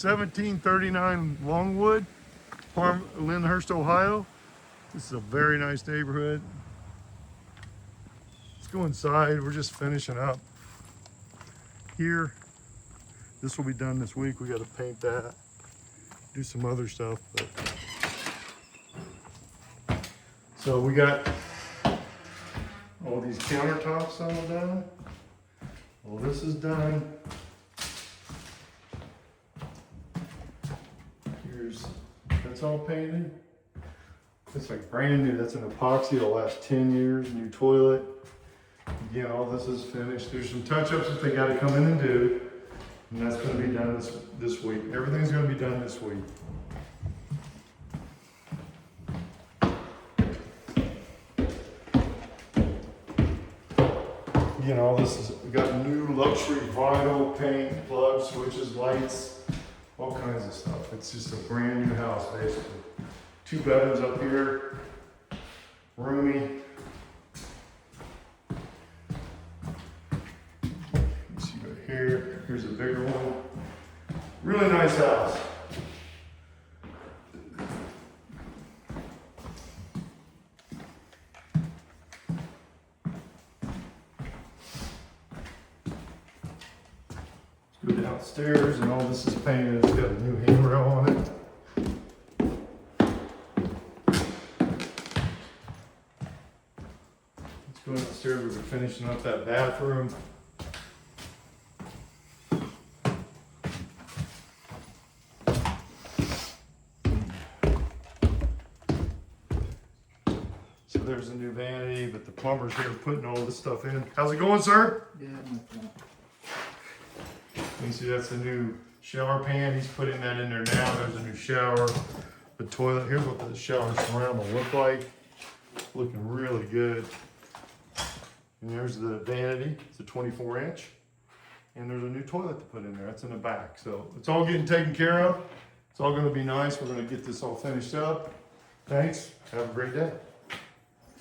1739 Longwood, Lyndhurst, Ohio. This is a very nice neighborhood. Let's go inside. We're just finishing up here. This will be done this week. We got to paint that, do some other stuff. So we got all these countertops all done. Well, this is done. That's all painted. It's like brand new. That's an epoxy. It'll last 10 years. New toilet. Again, all this is finished. There's some touch-ups that they got to come in and do, and that's going to be done this week. Everything's going to be done this week. Again, all this is, we got new luxury vinyl paint, plugs, switches, lights, all kinds of stuff. It's just a brand new house, basically. 2 bedrooms up here, roomy. You see right here, here's a bigger one. Really nice house. Go downstairs, and all this is painted. It's got a new handrail on it. Let's go downstairs. We're finishing up that bathroom. So there's a new vanity, but the plumber's here putting all this stuff in. How's it going, sir? Yeah, You see that's a new shower pan. He's putting that in there now. There's a new shower. The toilet. Here's what the shower surround will look like. Looking really good. And there's the vanity. It's a 24-inch. And there's a new toilet to put in there. That's in the back. So it's all getting taken care of. It's all going to be nice. We're going to get this all finished up. Thanks. Have a great day.